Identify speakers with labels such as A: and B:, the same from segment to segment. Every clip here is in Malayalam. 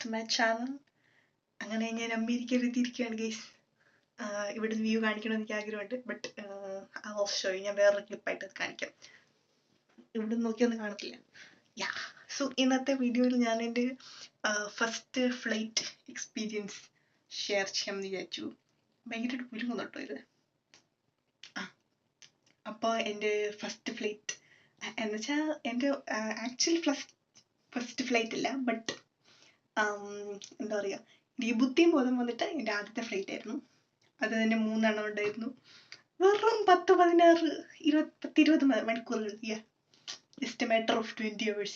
A: to my channel. അങ്ങനെ ഞാൻ അമേരിക്കയിൽ എത്തിയിരിക്കുകയാണ് ഗൈസ്. ഇവിടെ വ്യൂ കാണിക്കണമെന്ന് എനിക്ക് ആഗ്രഹമുണ്ട്, ബട്ട് ഷോ ഞാൻ വേറൊരു ക്ലിപ്പായിട്ട് അത് കാണിക്കാം. ഇവിടെ നോക്കിയൊന്നും കാണത്തില്ല. സോ ഇന്നത്തെ വീഡിയോയിൽ ഞാൻ എൻ്റെ ഫസ്റ്റ് ഫ്ലൈറ്റ് എക്സ്പീരിയൻസ് ഷെയർ ചെയ്യാമെന്ന് വിചാരിച്ചു. ഭയങ്കരമായിട്ട് കുരുങ്ങുന്നു കേട്ടോ ഇത്. അപ്പോൾ എൻ്റെ ഫസ്റ്റ് ഫ്ലൈറ്റ് എന്നുവെച്ചാൽ എൻ്റെ ആക്ച്വൽ ഫസ്റ്റ് ഫ്ലൈറ്റ് ഇല്ല, ബട്ട് എന്താ പറയുക, ഈ ബുദ്ധിയും ബോധം വന്നിട്ട് എൻ്റെ ആദ്യത്തെ ഫ്ലൈറ്റ് ആയിരുന്നു. അത് തന്നെ 3 എണ്ണം ഉണ്ടായിരുന്നു. വെറും 10-20 മണിക്കൂറുകൾ. Just matter of 20 hours.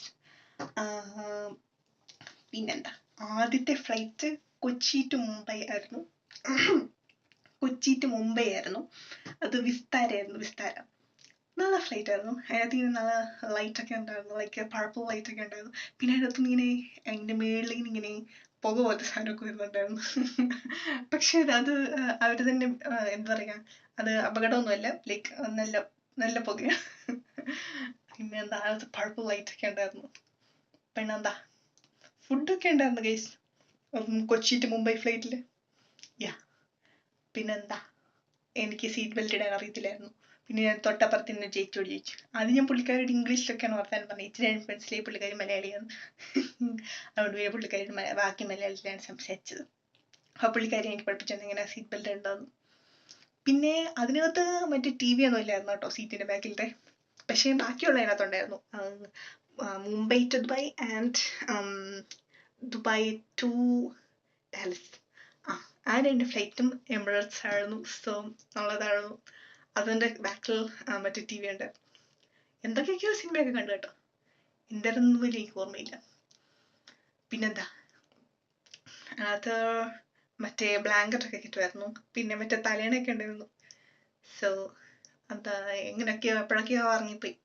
A: പിന്നെന്താ, ആദ്യത്തെ ഫ്ലൈറ്റ് കൊച്ചി ടു മുംബൈ ആയിരുന്നു. അത് വിസ്താര. നല്ല ഫ്ലൈറ്റ് ആയിരുന്നു. അതിനകത്ത് ഇങ്ങനെ നല്ല ലൈറ്റ് ഒക്കെ ഉണ്ടായിരുന്നു, ലൈക്ക് പർപ്പിൾ ലൈറ്റ് ഒക്കെ ഉണ്ടായിരുന്നു. പിന്നെ അതിനകത്ത് ഇങ്ങനെ അതിൻ്റെ മേളിൽ ഇങ്ങനെ പുക പോലത്തെ സാധനമൊക്കെ വരുന്നുണ്ടായിരുന്നു. പക്ഷെ അത് അവർ തന്നെ എന്താ പറയുക, അത് അപകടമൊന്നുമല്ല, ലൈക്ക് നല്ല പുകയാണ്. പിന്നെ എന്താ, അതിനകത്ത് പർപ്പിൾ ലൈറ്റ് ഒക്കെ ഉണ്ടായിരുന്നു. പിന്നെന്താ, ഫുഡൊക്കെ ഉണ്ടായിരുന്നു ഗൈസ് കൊച്ചി ടു മുംബൈ ഫ്ലൈറ്റിൽ. പിന്നെന്താ, എനിക്ക് സീറ്റ് ബെൽറ്റ് ഇടാൻ അറിയത്തില്ലായിരുന്നു. പിന്നെ ഞാൻ തൊട്ടപ്പുറത്ത് നിന്ന് ചേച്ചിയോട് ചോദിച്ചു. അത് ഞാൻ പുള്ളിക്കാരോട് ഇംഗ്ലീഷിലൊക്കെയാണ് വർത്താനം പറഞ്ഞത്. ഇച്ചിരി മനസ്സിലായി പുള്ളിക്കാരി മലയാളിയാണ്. അതുകൊണ്ട് പിന്നെ പുള്ളിക്കാരി ബാക്കി മലയാളത്തിലാണ് സംസാരിച്ചത്. അപ്പോൾ പുള്ളിക്കാരി എനിക്ക് പഠിപ്പിച്ചു എങ്ങനെ സീറ്റ് ബെൽറ്റ് ഉണ്ടാകുന്നു. പിന്നെ അതിനകത്ത് മറ്റേ TV ഒന്നും ഇല്ലായിരുന്നു കേട്ടോ സീറ്റിൻ്റെ ബാക്കിലത്തെ. പക്ഷേ ബാക്കിയുള്ള അതിനകത്തുണ്ടായിരുന്നു. Mumbai to Dubai and Dubai to Dallas. ആ 2 ഫ്ലൈറ്റും എമിറേറ്റ്സ് ആയിരുന്നു. സോ നല്ലതായിരുന്നു. അതിൻ്റെ ബാക്കിൽ മറ്റേ TV ഉണ്ട്. എന്തൊക്കെയൊക്കെയോ സിനിമയൊക്കെ കണ്ടു കേട്ടോ. എന്തായിരുന്നു വലിയ എനിക്ക് ഓർമ്മയില്ല. പിന്നെന്താ, അത് മറ്റേ ബ്ലാങ്കറ്റൊക്കെ കിട്ടുമായിരുന്നു. പിന്നെ മറ്റേ തലേണയൊക്കെ ഉണ്ടായിരുന്നു. സോ എന്താ, എങ്ങനെയൊക്കെയോ എപ്പോഴൊക്കെയോ ഇറങ്ങിപ്പോയി.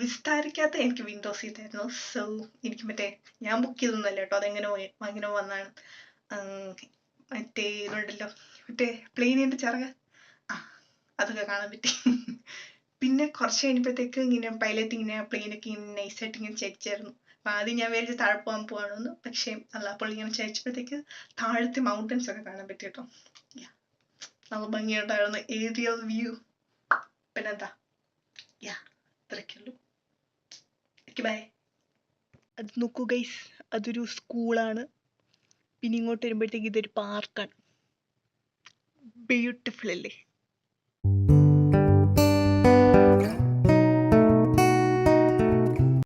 A: വിസ്താരിക്കാത്ത എനിക്ക് വിൻഡോ സീറ്റ് ആയിരുന്നു. സോ എനിക്ക് മറ്റേ ഞാൻ ബുക്ക് ചെയ്തൊന്നുമല്ല കേട്ടോ, അതെങ്ങനെ വന്നാണ്. മറ്റേ ഇതുണ്ടല്ലോ, മറ്റേ പ്ലെയിനിൻ്റെ ചിറക്, അതൊക്കെ കാണാൻ പറ്റി. പിന്നെ കുറച്ച് കഴിഞ്ഞപ്പോഴത്തേക്ക് ഇങ്ങനെ പൈലറ്റ് ഇങ്ങനെ പ്ലെയിനൊക്കെ ഇങ്ങനെ നൈസായിട്ട് ഇങ്ങനെ ചരിച്ചായിരുന്നു. അപ്പം ആദ്യം ഞാൻ വിചാരിച്ച് താഴെ പോകാൻ പോവാണെന്ന്. പക്ഷേ അല്ല, അപ്പോൾ ഇങ്ങനെ ചരിച്ചപ്പോഴത്തേക്ക് താഴത്തെ മൗണ്ടൻസ് ഒക്കെ കാണാൻ പറ്റി കേട്ടോ. നല്ല ഭംഗിയുണ്ടായിരുന്നു ഏരിയൽ വ്യൂ. പിന്നെന്താ, ഇത്രയൊക്കെയുള്ളൂ. ബൈ. അത് നോക്കൂ ഗൈസ്, അതൊരു സ്കൂളാണ്. പിന്നെ ഇങ്ങോട്ട് വരുമ്പോഴത്തേക്ക് ഇതൊരു പാർക്കാണ്. ബ്യൂട്ടിഫുൾ അല്ലേ?